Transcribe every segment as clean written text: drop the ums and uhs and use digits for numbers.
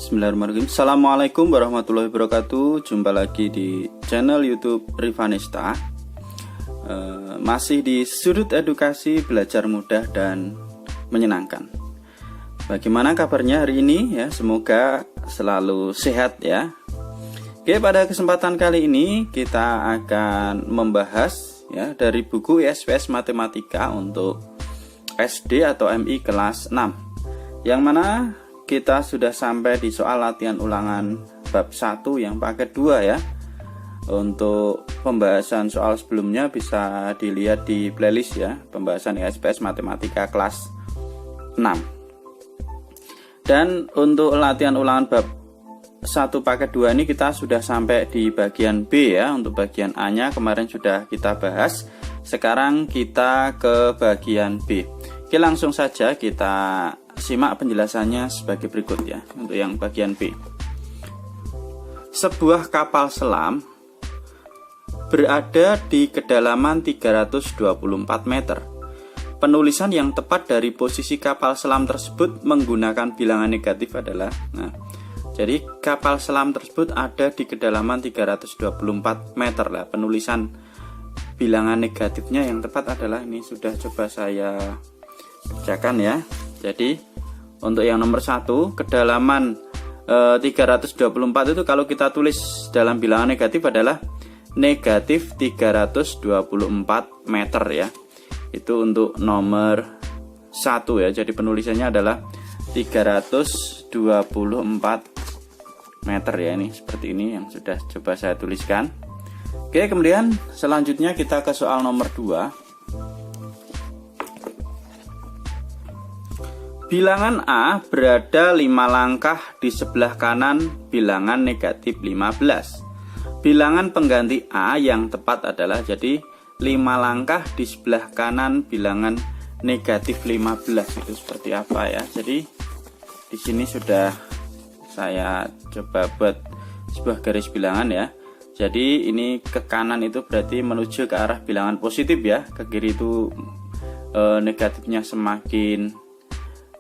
Bismillahirrahmanirrahim. Assalamualaikum warahmatullahi wabarakatuh. Jumpa lagi di channel YouTube Rivanista. Masih di sudut edukasi, belajar mudah dan menyenangkan. Bagaimana kabarnya hari ini ya? Semoga selalu sehat ya. Oke, pada kesempatan kali ini kita akan membahas ya dari buku ISPS Matematika untuk SD atau MI kelas 6. Yang mana kita sudah sampai di soal latihan ulangan bab 1 yang paket 2 ya. Untuk pembahasan soal sebelumnya bisa dilihat di playlist ya, pembahasan ISPS Matematika kelas 6. Dan untuk latihan ulangan bab 1 paket 2 ini kita sudah sampai di bagian B ya. Untuk bagian A-nya kemarin sudah kita bahas. Sekarang kita ke bagian B. Oke, langsung saja kita simak penjelasannya sebagai berikut ya. Untuk yang bagian B, sebuah kapal selam berada di kedalaman 324 meter. Penulisan yang tepat dari posisi kapal selam tersebut menggunakan bilangan negatif adalah, jadi kapal selam tersebut ada di kedalaman 324 meter lah. Penulisan bilangan negatifnya yang tepat adalah ini, sudah coba saya bacakan ya. Jadi untuk yang nomor 1, kedalaman 324 itu kalau kita tulis dalam bilangan negatif adalah negatif 324 meter ya. Itu untuk nomor 1 ya. Jadi penulisannya adalah 324 meter ya. Ini seperti ini yang sudah coba saya tuliskan. Oke, kemudian selanjutnya kita ke soal nomor 2. Bilangan A berada 5 langkah di sebelah kanan bilangan negatif 15. Bilangan pengganti A yang tepat adalah, jadi 5 langkah di sebelah kanan bilangan negatif 15 itu seperti apa ya. Jadi di sini sudah saya coba buat sebuah garis bilangan ya. Jadi ini ke kanan itu berarti menuju ke arah bilangan positif ya. Ke kiri itu negatifnya semakin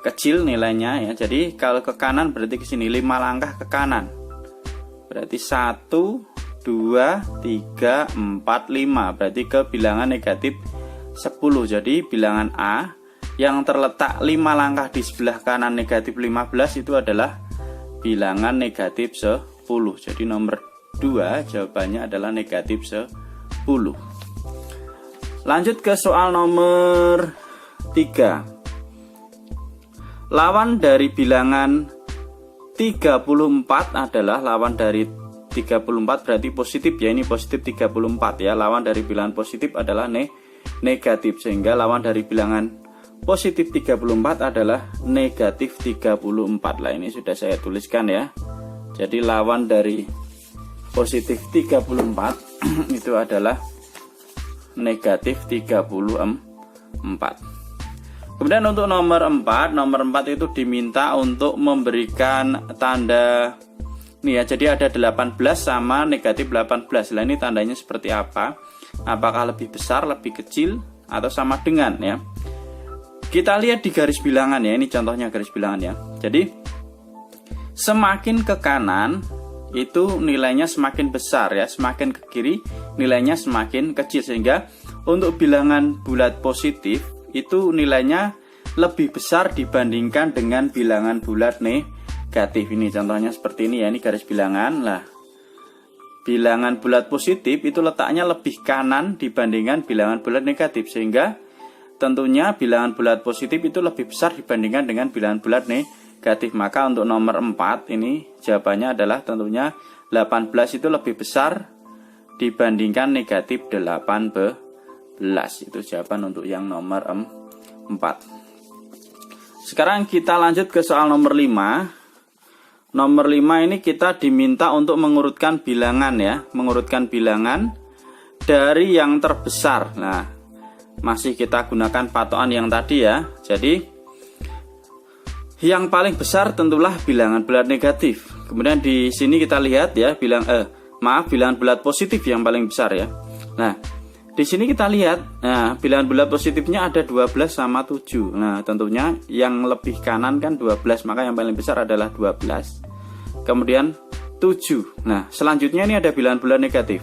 kecil nilainya ya. Jadi kalau ke kanan berarti ke sini 5 langkah ke kanan. Berarti 1 2 3 4 5, berarti ke bilangan negatif 10. Jadi bilangan A yang terletak 5 langkah di sebelah kanan negatif 15 itu adalah bilangan negatif 10. Jadi nomor 2 jawabannya adalah negatif 10. Lanjut ke soal nomor 3. Lawan dari bilangan 34 adalah lawan dari 34 berarti positif ya. Ini positif 34 ya. Lawan dari bilangan positif adalah negatif, sehingga lawan dari bilangan positif 34 adalah negatif 34 lah. Ini sudah saya tuliskan ya. Jadi lawan dari positif 34 itu adalah negatif 34. Kemudian untuk nomor 4 itu diminta untuk memberikan tanda nih ya. Jadi ada 18 sama negatif 18. Nah ini tandanya seperti apa? Apakah lebih besar, lebih kecil, atau sama dengan ya? Kita lihat di garis bilangan ya. Ini contohnya garis bilangan ya. Jadi semakin ke kanan itu nilainya semakin besar ya. Semakin ke kiri nilainya semakin kecil. Sehingga untuk bilangan bulat positif itu nilainya lebih besar dibandingkan dengan bilangan bulat negatif. Ini contohnya seperti ini ya. Ini garis bilangan lah. Bilangan bulat positif itu letaknya lebih kanan dibandingkan bilangan bulat negatif, sehingga tentunya bilangan bulat positif itu lebih besar dibandingkan dengan bilangan bulat negatif. Maka untuk nomor 4 ini jawabannya adalah tentunya 18 itu lebih besar dibandingkan negatif 18. Itu jawaban untuk yang nomor 4. Sekarang kita lanjut ke soal nomor 5. Nomor 5 ini kita diminta untuk mengurutkan bilangan ya. Mengurutkan bilangan dari yang terbesar. Nah, masih kita gunakan patokan yang tadi ya. Jadi yang paling besar tentulah bilangan bulat negatif. Kemudian di sini kita lihat ya, bilangan bulat positif yang paling besar ya. Nah, di sini kita lihat, bilangan bulat positifnya ada 12 sama 7. Nah, tentunya yang lebih kanan kan 12, maka yang paling besar adalah 12. kemudian 7. Nah, selanjutnya ini ada bilangan bulat negatif.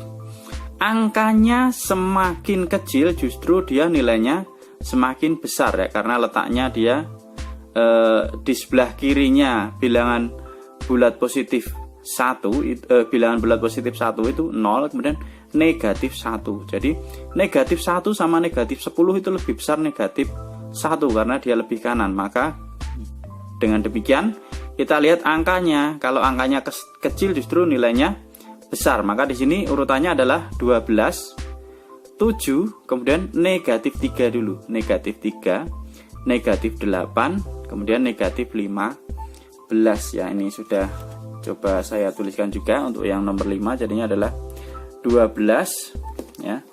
Angkanya semakin kecil justru dia nilainya semakin besar ya, karena letaknya dia di sebelah kirinya bilangan bulat positif 1, bilangan bulat positif 1 itu 0, kemudian negatif 1. Jadi negatif 1 sama negatif 10 itu lebih besar negatif 1 karena dia lebih kanan. Maka dengan demikian kita lihat angkanya, kalau angkanya kecil justru nilainya besar. Maka di sini urutannya adalah 12, 7, kemudian negatif 3 dulu. Negatif 3, negatif 8, kemudian negatif 15 ya. Ini sudah coba saya tuliskan juga untuk yang nomor 5, jadinya adalah 12 ya.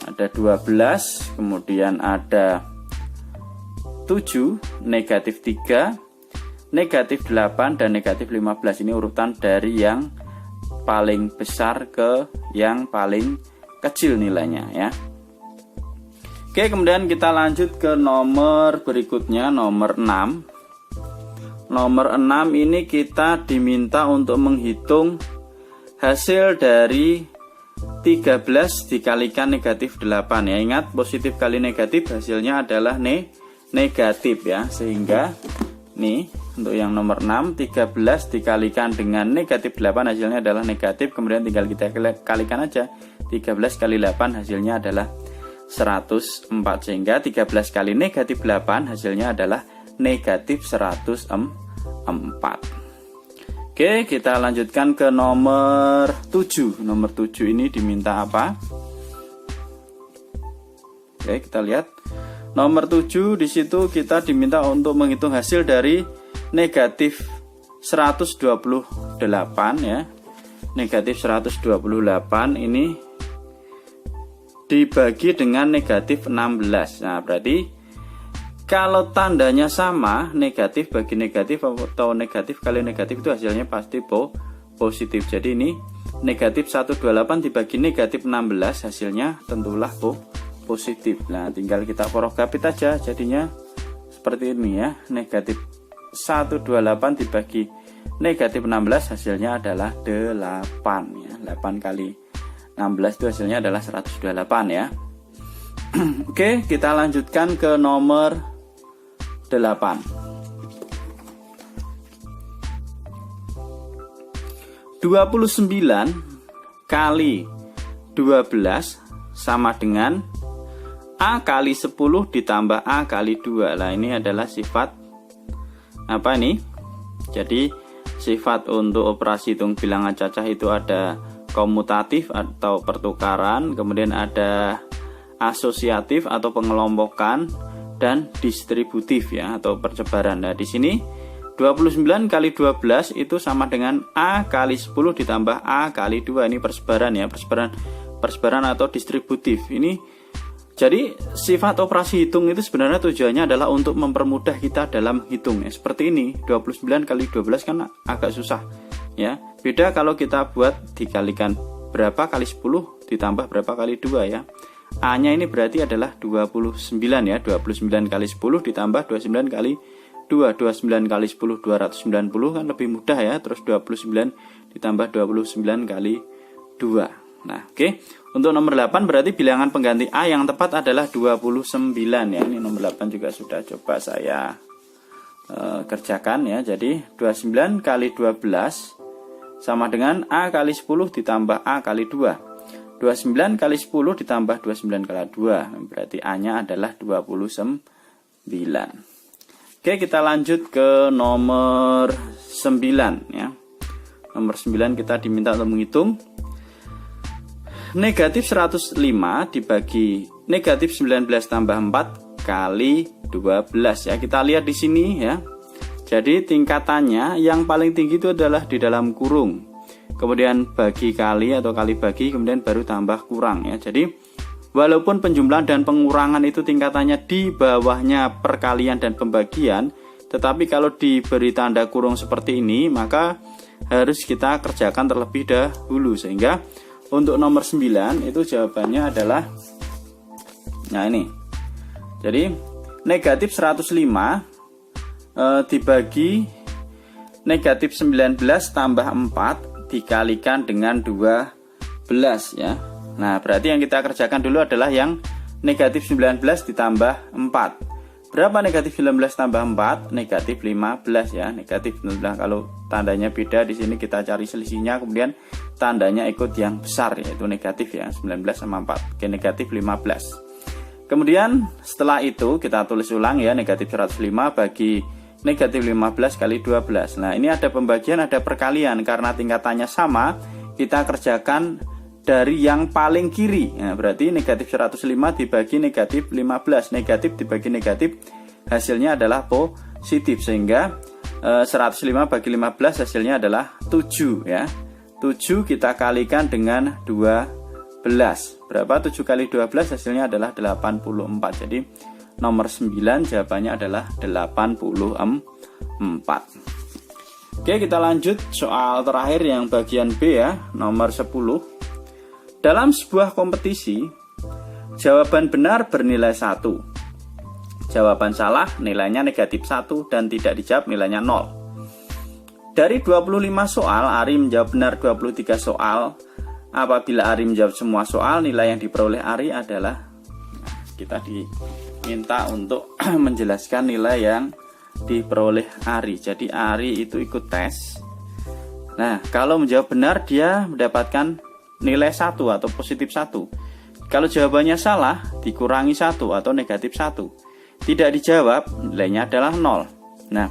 Ada 12, kemudian ada 7, negatif 3, negatif 8, dan negatif 15. Ini urutan dari yang paling besar ke yang paling kecil nilainya ya. Oke, kemudian kita lanjut ke nomor berikutnya, nomor 6. Nomor 6 ini kita diminta untuk menghitung hasil dari 13 dikalikan negatif 8 ya. Ingat, positif kali negatif hasilnya adalah negatif ya. Sehingga nih untuk yang nomor 6, 13 dikalikan dengan negatif 8 hasilnya adalah negatif. Kemudian tinggal kita kalikan aja, 13 kali 8 hasilnya adalah 104. Sehingga 13 kali negatif 8 hasilnya adalah negatif 104. Oke, kita lanjutkan ke nomor 7. Nomor 7 ini diminta apa? Oke, kita lihat. Nomor 7 di situ kita diminta untuk menghitung hasil dari negatif 128 ya. Negatif 128 ini dibagi dengan negatif 16. Nah, berarti kalau tandanya sama, negatif bagi negatif atau negatif kali negatif itu hasilnya pasti positif. Jadi ini negatif 128 dibagi negatif 16 hasilnya tentulah positif. Nah, tinggal kita porogapit aja, jadinya seperti ini ya. Negatif 128 dibagi negatif 16 hasilnya adalah 8 ya. 8 kali 16 itu hasilnya adalah 128 ya. Oke, kita lanjutkan ke nomor 8. 29 kali 12 sama dengan A kali 10 ditambah A kali 2. Nah, ini adalah sifat apa ini? Jadi sifat untuk operasi hitung bilangan cacah itu ada komutatif atau pertukaran, kemudian ada asosiatif atau pengelompokan, dan distributif ya atau persebaran. Nah, di sini 29 kali 12 itu sama dengan A kali 10 ditambah A kali 2. Ini persebaran ya, persebaran atau distributif. Ini jadi sifat operasi hitung itu sebenarnya tujuannya adalah untuk mempermudah kita dalam hitung ya. Seperti ini, 29 kali 12 kan agak susah ya. Beda kalau kita buat dikalikan berapa kali 10 ditambah berapa kali 2 ya. A-nya ini berarti adalah 29 ya. 29 kali 10 ditambah 29 kali 2. 29 kali 10 290 kan lebih mudah ya. Terus 29 ditambah 29 kali 2. Nah, oke. Untuk nomor 8 berarti bilangan pengganti A yang tepat adalah 29 ya. Ini nomor 8 juga sudah coba saya kerjakan ya. Jadi 29 kali 12 sama dengan A kali 10 ditambah A kali 2. 29 kali 10 ditambah 29 kali 2. Berarti A-nya adalah 29. Oke, kita lanjut ke nomor 9 ya. Nomor 9 kita diminta untuk menghitung negatif 105 dibagi negatif 19 tambah 4 kali 12 ya. Kita lihat di sini ya. Jadi tingkatannya yang paling tinggi itu adalah di dalam kurung. Kemudian bagi kali atau kali bagi, kemudian baru tambah kurang ya. Jadi walaupun penjumlahan dan pengurangan itu tingkatannya di bawahnya perkalian dan pembagian, tetapi kalau diberi tanda kurung seperti ini, maka harus kita kerjakan terlebih dahulu. Sehingga untuk nomor 9 itu jawabannya adalah, nah ini. Jadi negatif 105 dibagi negatif 19 tambah 4 dikalikan dengan 12 ya. Nah, berarti yang kita kerjakan dulu adalah yang negatif 19 ditambah 4. Berapa negatif 19 tambah 4? Negatif 15 ya. Negatif 19, kalau tandanya beda di sini kita cari selisihnya, kemudian tandanya ikut yang besar yaitu negatif ya, 19 sama 4. Oke, negatif 15. Kemudian setelah itu kita tulis ulang ya, negatif 105 bagi negatif 15 kali 12. Nah, ini ada pembagian, ada perkalian. Karena tingkatannya sama, kita kerjakan dari yang paling kiri. Nah, berarti negatif 105 dibagi negatif 15. Negatif dibagi negatif, hasilnya adalah positif. Sehingga 105 bagi 15 hasilnya adalah 7 ya. 7 kita kalikan dengan 12. Berapa 7 kali 12? Hasilnya adalah 84. Jadi nomor 9 jawabannya adalah 84. Oke, kita lanjut soal terakhir yang bagian B ya, nomor 10. Dalam sebuah kompetisi, jawaban benar bernilai 1. Jawaban salah nilainya negatif 1 dan tidak dijawab nilainya 0. Dari 25 soal, Ari menjawab benar 23 soal. Apabila Ari menjawab semua soal, nilai yang diperoleh Ari adalah, kita diminta untuk menjelaskan nilai yang diperoleh Ari. Jadi Ari itu ikut tes. Nah, kalau menjawab benar dia mendapatkan nilai 1 atau positif 1. Kalau jawabannya salah, dikurangi 1 atau negatif 1. Tidak dijawab, nilainya adalah 0. Nah,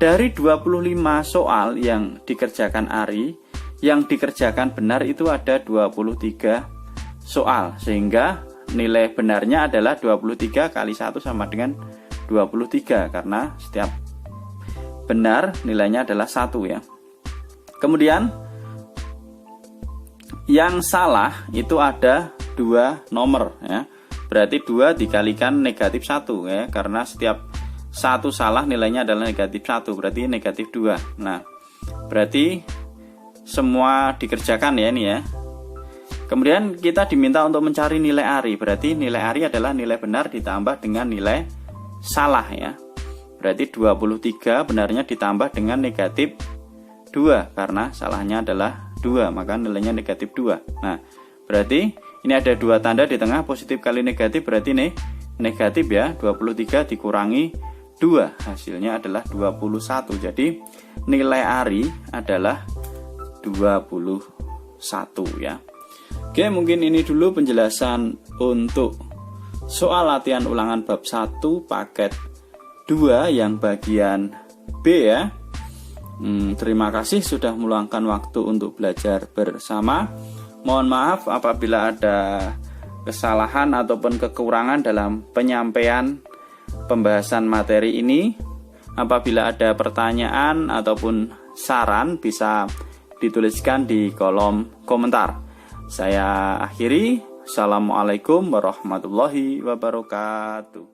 dari 25 soal yang dikerjakan Ari, yang dikerjakan benar itu ada 23 soal. Sehingga nilai benarnya adalah 23 kali 1 sama dengan 23. Karena setiap benar nilainya adalah 1 ya. Kemudian yang salah itu ada 2 nomor ya. Berarti 2 dikalikan negatif 1 ya. Karena setiap satu salah nilainya adalah negatif 1. Berarti negatif 2. Nah, berarti semua dikerjakan ya ini ya. Kemudian kita diminta untuk mencari nilai Ari. Berarti nilai Ari adalah nilai benar ditambah dengan nilai salah ya. Berarti 23 benarnya ditambah dengan negatif 2. Karena salahnya adalah 2, maka nilainya negatif 2. Nah, berarti ini ada 2 tanda di tengah, positif kali negatif, berarti nih negatif ya. 23 dikurangi 2, hasilnya adalah 21. Jadi nilai Ari adalah 21 ya. Oke, mungkin ini dulu penjelasan untuk soal latihan ulangan bab 1 paket 2 yang bagian B ya. Terima kasih sudah meluangkan waktu untuk belajar bersama. Mohon maaf apabila ada kesalahan ataupun kekurangan dalam penyampaian pembahasan materi ini. Apabila ada pertanyaan ataupun saran bisa dituliskan di kolom komentar. Saya akhiri. Assalamualaikum warahmatullahi wabarakatuh.